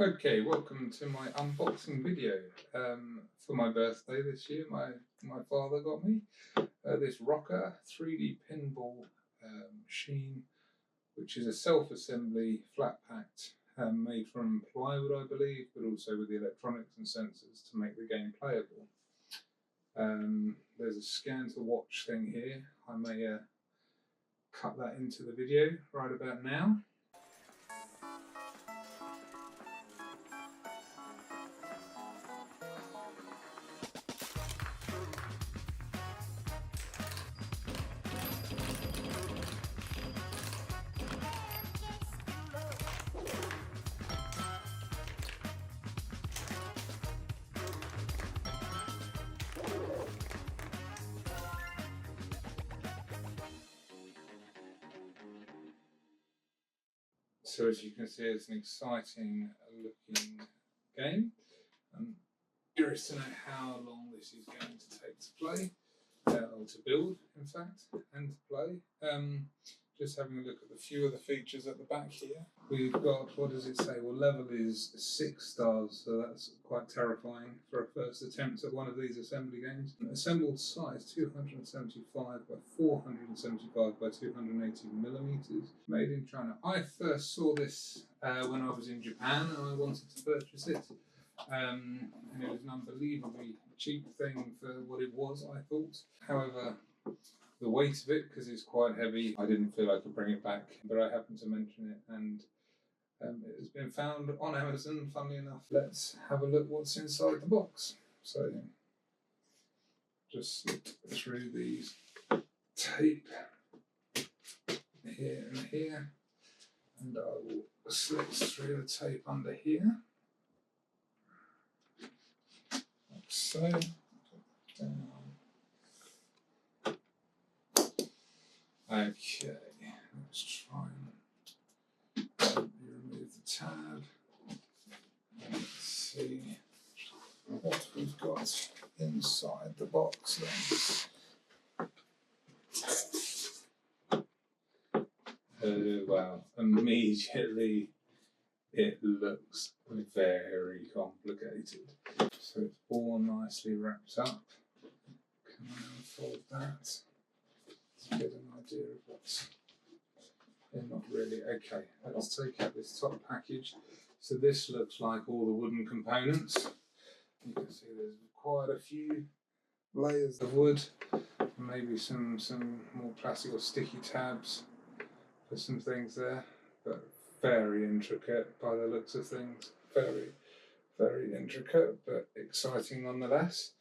Okay, welcome to my unboxing video. For my birthday this year, my father got me this ROKR 3D pinball machine, which is a self-assembly flat packed made from plywood, I believe, but also with the electronics and sensors to make the game playable. There's a scan to watch thing here. I may cut that into the video right about now. So as you can see, it's an exciting looking game. I'm curious to know how long this is going to take to play, or to build, in fact, and to play. Just having a look at a few of the features at the back here. We've got, what does it say? Well, level is 6 stars, so that's quite terrifying for a first attempt at one of these assembly games. Assembled size 275 by 475 by 280 millimeters. Made in China. I first saw this when I was in Japan and I wanted to purchase it. And it was an unbelievably cheap thing for what it was, I thought. However, the weight of it, because it's quite heavy, I didn't feel I could bring it back, but I happened to mention it, and it has been found on Amazon, funnily enough. Let's have a look what's inside the box. So, just slip through these tape here and here, and I will slip through the tape under here, like so. Down. Okay, let's try and remove the tab. Let's see what we've got inside the box then. Oh wow, immediately it looks very complicated. So it's all nicely wrapped up. Can I unfold that? To get an idea of what's in. Not really. Okay, let's take out this top package. So this looks like all the wooden components. You can see there's quite a few layers of wood, maybe some more plastic or sticky tabs for some things there, but very intricate by the looks of things. Very intricate, but exciting nonetheless.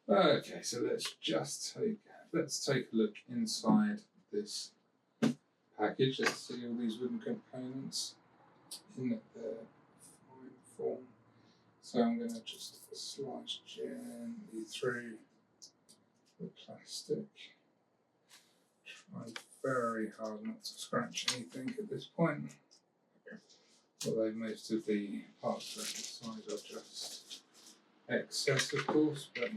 Okay, so let's take a look inside this package. Let's see all these wooden components in their fine form. So I'm going to just slice gently through the plastic. Try very hard not to scratch anything at this point. Although most of the parts around the side are just excess, of course, but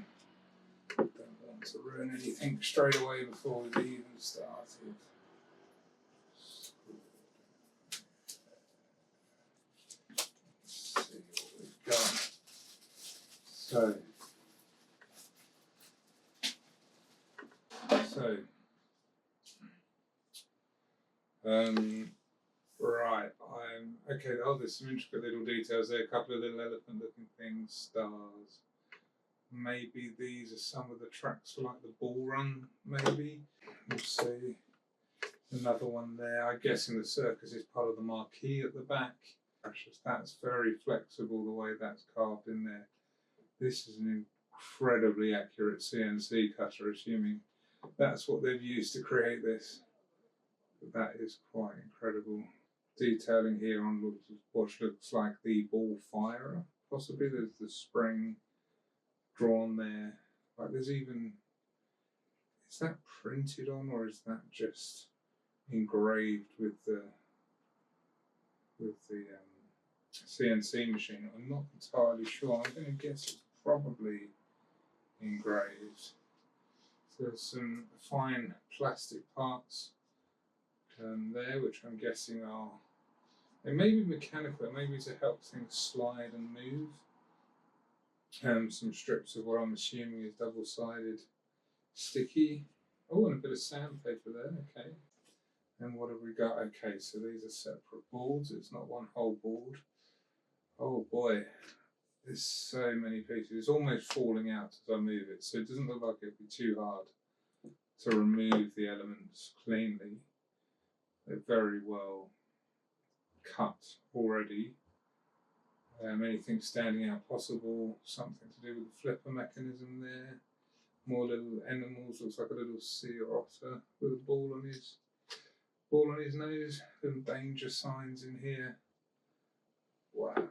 don't want to ruin anything straight away before we've even started. Let's see what we've got. Right, okay, there's some intricate little details there, a couple of little elephant looking things, stars. Maybe these are some of the tracks for like the ball run, maybe. We'll see. Another one there. I'm guessing the circus is part of the marquee at the back. That's very flexible the way that's carved in there. This is an incredibly accurate CNC cutter, assuming that's what they've used to create this. But that is quite incredible. Detailing here on what looks like the ball firer, possibly. There's the spring drawn there. Like there's even, is that printed on or is that just engraved with the CNC machine? I'm not entirely sure. I'm going to guess it's probably engraved. So there's some fine plastic parts there, which I'm guessing are It may be mechanical, it may be to help things slide and move. Some strips of what I'm assuming is double-sided sticky. Oh, and a bit of sandpaper there, okay. And what have we got? Okay, so these are separate boards, it's not one whole board. Oh boy, there's so many pieces. It's almost falling out as I move it, so it doesn't look like it'd be too hard to remove the elements cleanly. They're very well cut already. Anything standing out possible, something to do with the flipper mechanism there. More little animals, looks like a little sea otter with a ball on his nose. Little danger signs in here. Wow,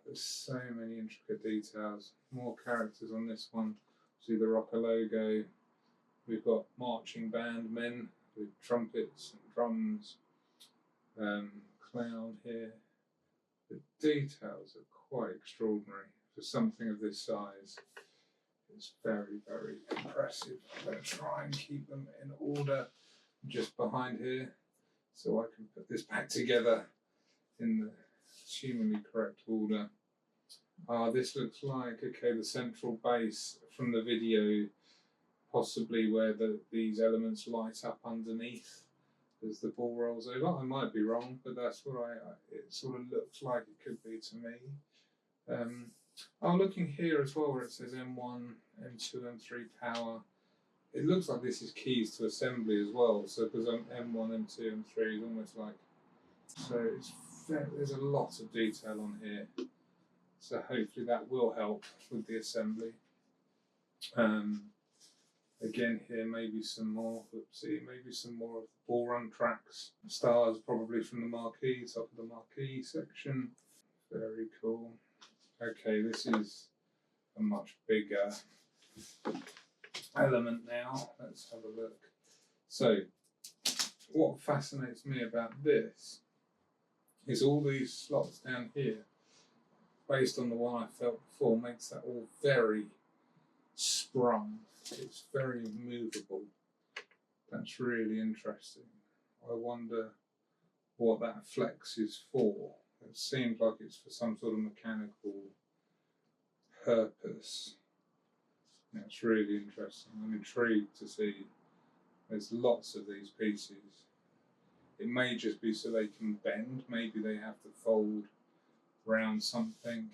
there's so many intricate details. More characters on this one. See the ROKR logo. We've got marching band men with trumpets and drums. Clown here. The details are quite extraordinary for something of this size. It's very, very impressive. I'm going to try and keep them in order just behind here so I can put this back together in the assumingly correct order. This looks like, okay, the central base from the video, possibly where these elements light up underneath as the ball rolls over. I might be wrong, but that's what it sort of looks like it could be to me. Looking here as well where it says M1, M2, M3 power, it looks like this is keys to assembly as well. So because I'm M1, M2, M3 is almost like, so there's a lot of detail on here. So hopefully that will help with the assembly. Again here, maybe some more, maybe some more of the ball run tracks. Stars probably from the marquee, top of the marquee section. Very cool. Okay, this is a much bigger element now. Let's have a look. So, what fascinates me about this is all these slots down here, based on the one I felt before, makes that all very sprung. It's very movable. That's really interesting. I wonder what that flex is for. It seems like it's for some sort of mechanical purpose. That's really interesting. I'm intrigued to see. There's lots of these pieces. It may just be so they can bend. Maybe they have to fold round something.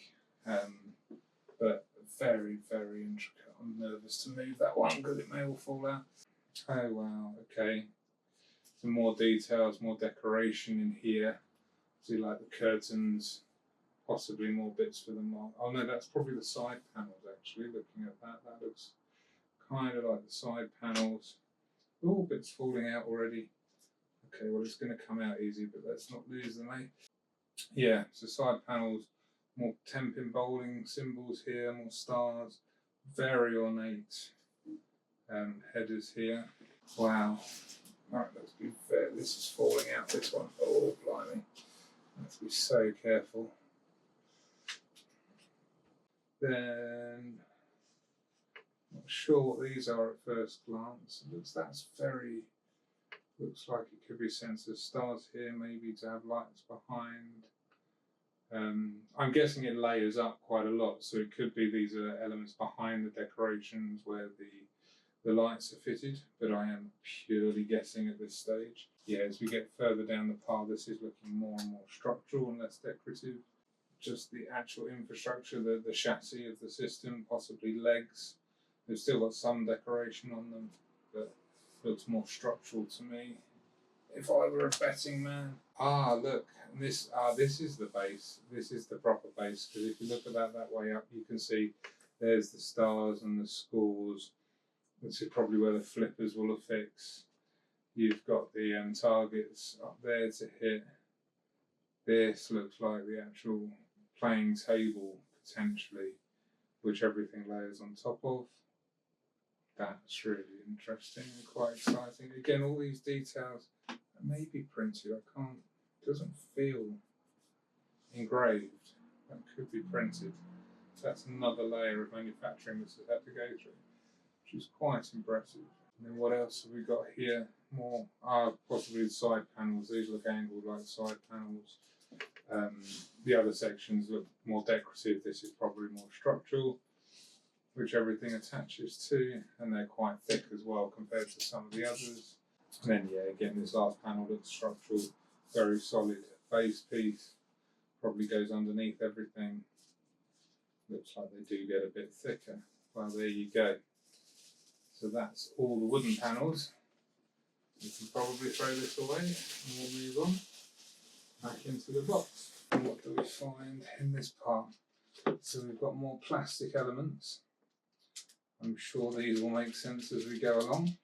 But very, very intricate. I'm nervous to move that one because it may all fall out. Oh wow, okay. Some more details, more decoration in here. See, like the curtains, possibly more bits for the mark. Oh no, that's probably the side panels actually, looking at that. That looks kind of like the side panels. Oh, bits falling out already. Okay, well it's going to come out easy, but let's not lose them, eh? Yeah, so side panels, more Pinball bowling symbols here, more stars. Very ornate headers here. Wow. Alright, let's be fair. This is falling out, this one. Oh, blimey. Let's be so careful. Then, not sure what these are at first glance. Looks like it could be sensor stars here, maybe to have lights behind. I'm guessing it layers up quite a lot, so it could be these are elements behind the decorations where the lights are fitted, but I am purely guessing at this stage. Yeah, as we get further down the path, this is looking more and more structural and less decorative. Just the actual infrastructure, the chassis of the system, possibly legs. They've still got some decoration on them, but looks more structural to me. If I were a betting man. Look, this is the base. This is the proper base, because if you look at that way up, you can see there's the stars and the scores. This is probably where the flippers will affix. You've got the targets up there to hit. This looks like the actual playing table, potentially, which everything layers on top of. That's really interesting and quite exciting. Again, all these details may be printed. Doesn't feel engraved. That could be printed. That's another layer of manufacturing this has had to go through, which is quite impressive. And then what else have we got here? More, possibly the side panels. These look angled like side panels. The other sections look more decorative. This is probably more structural, which everything attaches to, and they're quite thick as well compared to some of the others. And then yeah, again, this last panel looks structural, very solid base piece, probably goes underneath everything. Looks like they do get a bit thicker. Well, there you go. So that's all the wooden panels. You can probably throw this away and we'll move on back into the box. And what do we find in this part? So we've got more plastic elements. I'm sure these will make sense as we go along.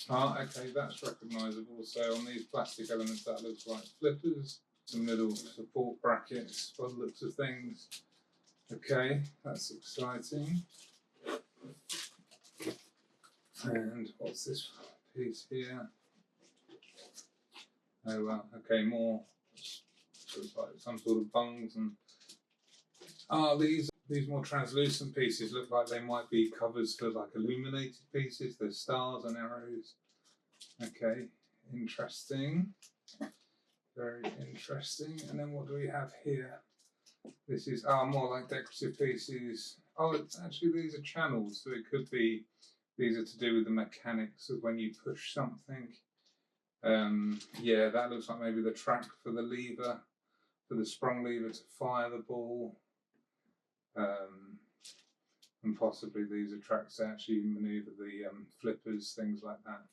Okay, that's recognisable. So on these plastic elements, that looks like flippers. Some little support brackets by the looks of things. Okay, that's exciting. And what's this piece here? Oh well, okay, more. Looks like some sort of bungs and these more translucent pieces look like they might be covers for like illuminated pieces. There's stars and arrows. Okay, interesting. Very interesting. And then what do we have here? This is more like decorative pieces. Oh, it's actually these are channels, so it could be these are to do with the mechanics of when you push something. Yeah, that looks like maybe the track for the lever, for the sprung lever to fire the ball. And possibly these are tracks to actually manoeuvre the flippers, things like that.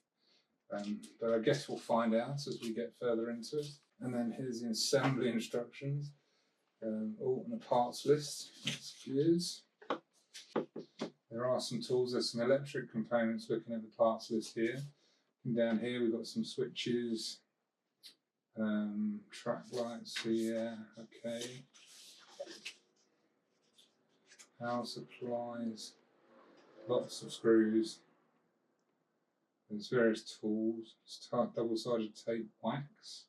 But I guess we'll find out as we get further into it. And then here's the assembly instructions. And a parts list. That's good. There are some tools. There's some electric components looking at the parts list here. And down here we've got some switches, track lights here. Okay. Power supplies, lots of screws. There's various tools. Double-sided tape wax.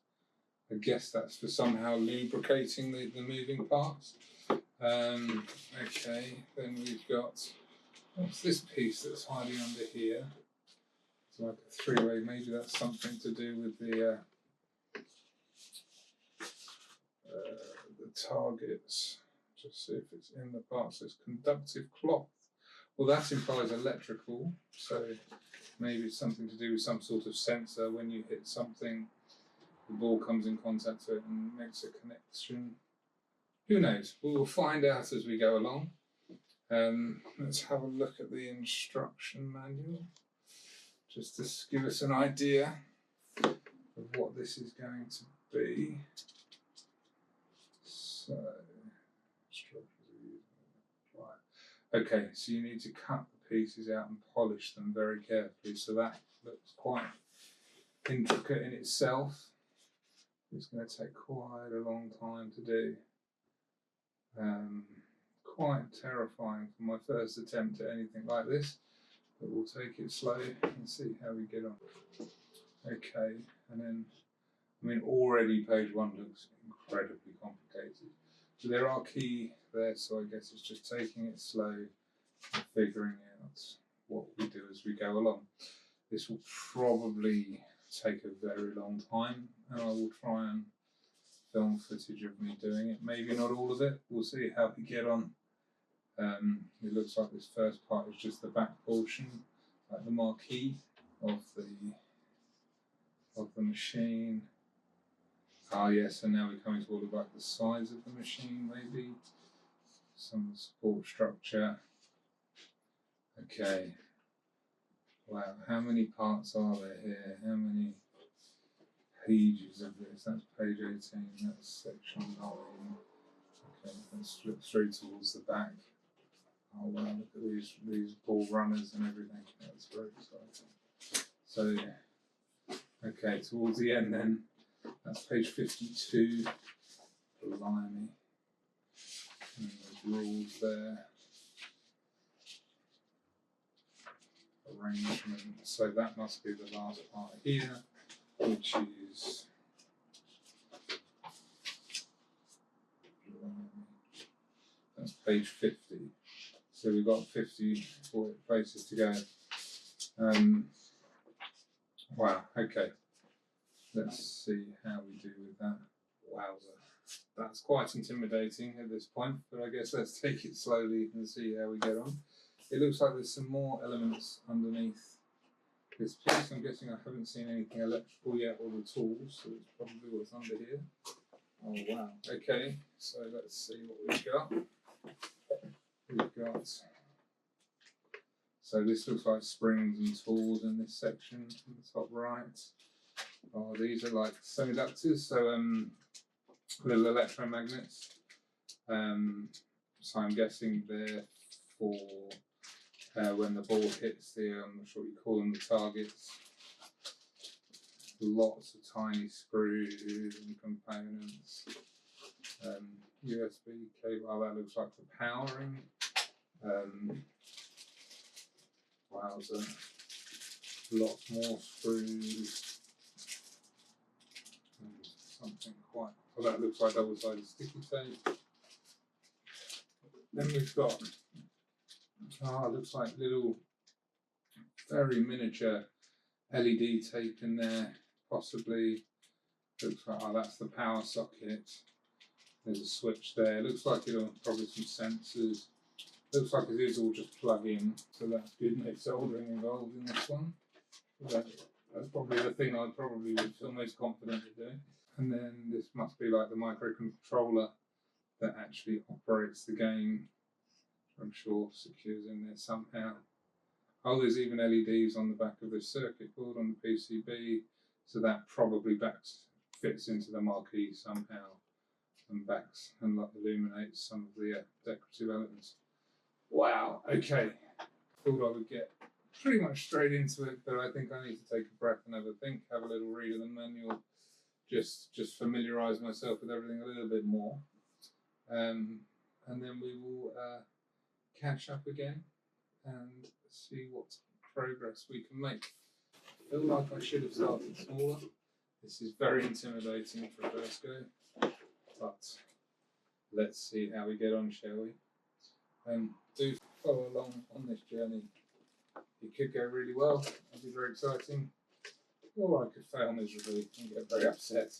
I guess that's for somehow lubricating the moving parts. Okay, then we've got, what's this piece that's hiding under here? It's like a three-way, maybe that's something to do with the targets. Just see if it's in the parts. It's conductive cloth. Well, that implies electrical, so maybe it's something to do with some sort of sensor. When you hit something, the ball comes in contact with it and makes a connection. Who knows? We will find out as we go along. Let's have a look at the instruction manual, just to give us an idea of what this is going to be. So, right. Okay, so you need to cut the pieces out and polish them very carefully. So that looks quite intricate in itself. It's going to take quite a long time to do. Quite terrifying for my first attempt at anything like this, but we'll take it slow and see how we get on. Okay, and then, I mean, already page 1 looks incredibly complicated. So there are keys there, so I guess it's just taking it slow and figuring out what we do as we go along. This will probably take a very long time, and I will try and film footage of me doing it. Maybe not all of it. We'll see how we get on. It looks like this first part is just the back portion, like the marquee of the machine. Ah yes, and now we're coming to all about the size of the machine, maybe. Some support structure. Okay. Wow, how many parts are there here? How many pages of this? That's page 18, that's section 9. Okay, let's flip through towards the back. Oh wow, look at these ball runners and everything. That's very exciting. So, okay, towards the end then, that's page 52. Blimey. And there's rules there. Arrangement. So that must be the last part here, which is that's page 50. So we've got 54 places to go. Wow, okay. Let's see how we do with that. Wowzer. That's quite intimidating at this point, but I guess let's take it slowly and see how we get on. It looks like there's some more elements underneath this piece. I'm guessing I haven't seen anything electrical yet or the tools, so it's probably what's under here. Oh wow. Okay, so let's see what we've got. So this looks like springs and tools in this section in the top right. Oh, these are like semiconductors, so little electromagnets. So I'm guessing they're for when the ball hits the, I'm not sure what you call them, the targets. Lots of tiny screws and components. USB cable, oh, that looks like the powering. Wowzer. Lots more screws. Something quite, oh, that looks like double-sided sticky tape. Then we've got, looks like little, very miniature LED tape in there, possibly. Looks like, oh, that's the power socket. There's a switch there. Looks like it'll probably some sensors. Looks like it is all just plug in, so that's good. No soldering involved in this one. That's probably the thing I probably would feel most confident at doing. And then this must be like the microcontroller that actually operates the game. I'm sure secures in there somehow. Oh, there's even LEDs on the back of this circuit board on the PCB, so that probably fits into the marquee somehow and backs and illuminates some of the decorative elements. Wow, okay. Thought I would get pretty much straight into it, but I think I need to take a breath and have a think, have a little read of the manual, just familiarise myself with everything a little bit more. And then we will catch up again and see what progress we can make. I feel like I should have started smaller. This is very intimidating for a first go, but let's see how we get on, shall we? Do follow along on this journey. It could go really well, it'd be very exciting, or I could fail miserably and get very upset.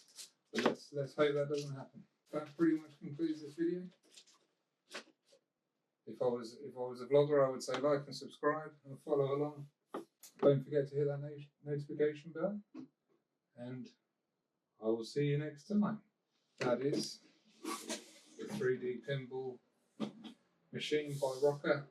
But let's hope that doesn't happen. That pretty much concludes this video. If I was a vlogger, I would say like and subscribe and follow along. Don't forget to hit that notification bell, and I will see you next time. That is the 3D pinball machine by ROKR.